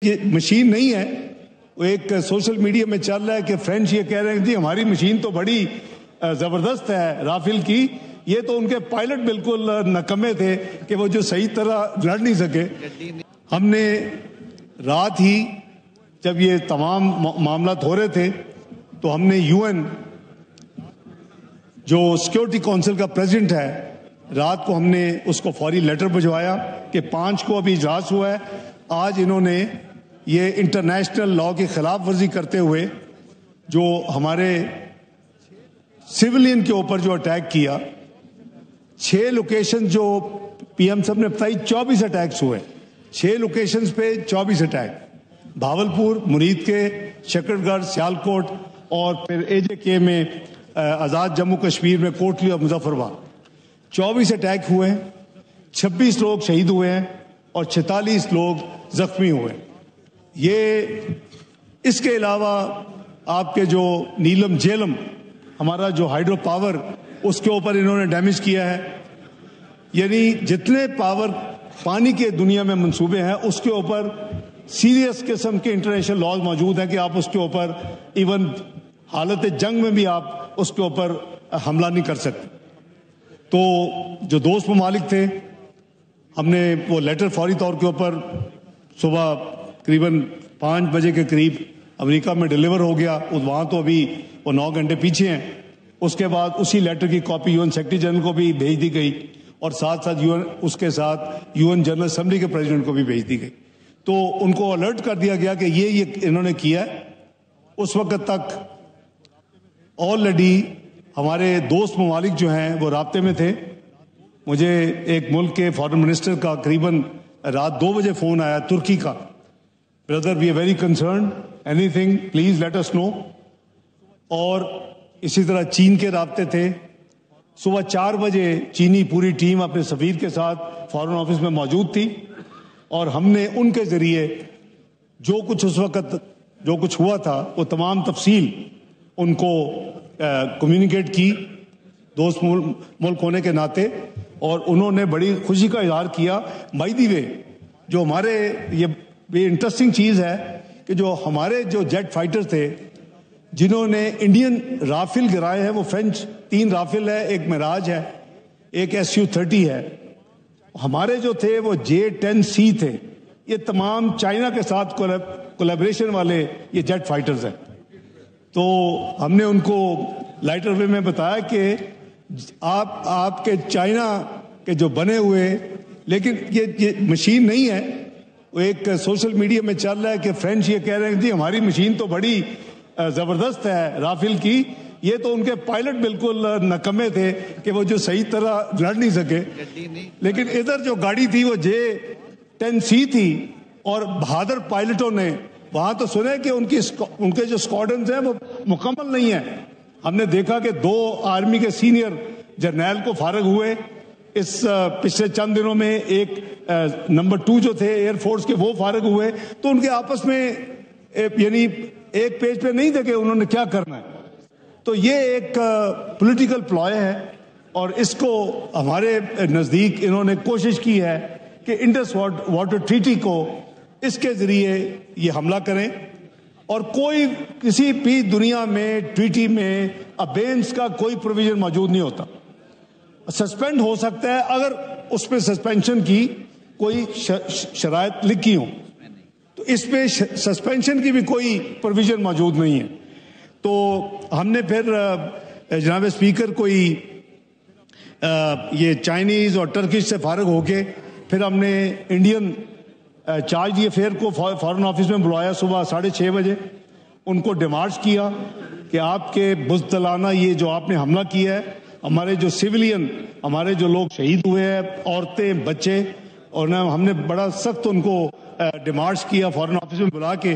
یہ مشین نہیں ہے، وہ ایک سوشل میڈیا میں چل رہا ہے کہ فرینچ یہ کہہ رہے ہیں جی ہماری مشین تو بڑی زبردست ہے رافیل کی، یہ تو ان کے پائلٹ بالکل نکمے تھے کہ وہ جو صحیح طرح لڑ نہیں سکے۔ ہم نے رات ہی جب یہ تمام معاملات ہو رہے تھے تو ہم نے یو این جو سیکورٹی کونسل کا پریزیڈنٹ ہے، رات کو ہم نے اس کو فوری لیٹر بھجوایا کہ 5 کو ابھی اجلاس ہوا ہے، آج انہوں نے یہ انٹرنیشنل لا کی خلاف ورزی کرتے ہوئے جو ہمارے سویلین کے اوپر جو اٹیک کیا، 6 لوکیشن جو پی ایم صاحب نے بتائی 24 اٹیکس ہوئے، 6 لوکیشنز پہ 24 اٹیک، بھاولپور، مرید کے، شکر گڑھ، سیالکوٹ اور پھر اے جے کے میں آزاد جموں کشمیر میں کوٹلی اور مظفر آباد 24 اٹیک ہوئے ہیں، 26 لوگ شہید ہوئے ہیں اور 46 لوگ زخمی ہوئے۔ یہ اس کے علاوہ آپ کے جو نیلم جیلم ہمارا جو ہائیڈرو پاور اس کے اوپر انہوں نے ڈیمیج کیا ہے، یعنی جتنے پاور پانی کے دنیا میں منصوبے ہیں اس کے اوپر سیریس قسم کے انٹرنیشنل لاز موجود ہیں کہ آپ اس کے اوپر ایون حالت جنگ میں بھی آپ اس کے اوپر حملہ نہیں کر سکتے۔ تو جو دوست ممالک تھے ہم نے وہ لیٹر فوری طور کے اوپر صبح قریباً 5 بجے کے قریب امریکہ میں ڈیلیور ہو گیا، وہاں تو ابھی وہ 9 گھنٹے پیچھے ہیں۔ اس کے بعد اسی لیٹر کی copy U N secretary general کو بھی بھیج دی گئی اور ساتھ ساتھ اس کے ساتھ یو این جنرل اسمبلی کے پریزیڈنٹ کو بھی بھیج دی گئی۔ تو ان کو الرٹ کر دیا گیا کہ یہ انہوں نے کیا ہے۔ اس وقت تک آلریڈی ہمارے دوست ممالک جو ہیں وہ رابطے میں تھے۔ مجھے ایک ملک کے فارن منسٹر کا قریباً رات 2 بجے فون آیا ترکی کا، brother we are very concerned, any thing please let us know. اور اسی طرح چین کے رابطے تھے، صبح 4 بجے چینی پوری ٹیم اپنے سفیر کے ساتھ فارن آفس میں موجود تھی اور ہم نے ان کے ذریعے جو کچھ اس وقت جو کچھ ہوا تھا وہ تمام تفصیل ان کو کمیونیکیٹ کی دوست ملک ہونے کے ناطے، اور انہوں نے بڑی خوشی کا اظہار کیا۔ بائی دی وے جو ہمارے یہ انٹرسٹنگ چیز ہے کہ جو ہمارے جو جیٹ فائٹر تھے جنہوں نے انڈین رافیل گرائے ہیں وہ فرینچ 3 رافیل ہے، ایک معراج ہے، ایک SU-30 ہے، ہمارے جو تھے وہ J-10C تھے۔ یہ تمام چائنا کے ساتھ کولیبریشن والے یہ جیٹ فائٹرز ہیں۔ تو ہم نے ان کو لائٹر وے میں بتایا کہ آپ کے چائنا کے جو بنے ہوئے، لیکن یہ مشین نہیں ہے، وہ ایک سوشل میڈیا میں چل رہا ہے کہ فرینچ یہ کہہ رہے ہیں جی ہماری مشین تو بڑی زبردست ہے رافیل کی، یہ تو ان کے پائلٹ بالکل نکمے تھے کہ وہ جو صحیح طرح لڑ نہیں سکے۔ لیکن ادھر جو گاڑی تھی وہ J-10C تھی اور بہادر پائلٹوں نے وہاں تو سنے کہ ان کے جو اسکواڈرنز ہیں وہ مکمل نہیں ہیں۔ ہم نے دیکھا کہ 2 آرمی کے سینئر جرنیل کو فارغ ہوئے اس پچھلے چند دنوں میں، ایک نمبر 2 جو تھے ایئر فورس کے وہ فارغ ہوئے، تو ان کے آپس میں یعنی ایک پیج پہ نہیں تھے کہ انہوں نے کیا کرنا ہے۔ تو یہ ایک پولیٹیکل پلائے ہے اور اس کو ہمارے نزدیک انہوں نے کوشش کی ہے کہ انڈس واٹر ٹریٹی کو اس کے ذریعے یہ حملہ کریں، اور کوئی کسی بھی دنیا میں ٹریٹی میں ابینس کا کوئی پروویژن موجود نہیں ہوتا۔ سسپینڈ ہو سکتا ہے اگر اس پہ سسپینشن کی کوئی شرائط لکھی ہوں، تو اس پہ سسپینشن کی بھی کوئی پروویژن موجود نہیں ہے۔ تو ہم نے پھر جناب اسپیکر کوئی یہ چائنیز اور ٹرکش سے فارغ ہو کے پھر ہم نے انڈین چارج دی افیئر کو فارن آفس میں بلوایا صبح 6:30 بجے، ان کو ڈیمارچ کیا کہ آپ کے بزدلانہ یہ جو آپ نے حملہ کیا ہے، ہمارے جو سویلین ہمارے جو لوگ شہید ہوئے ہیں، عورتیں، بچے، اور ہم نے بڑا سخت ان کو ڈیمارچ کیا فارن آفس میں بلا کے۔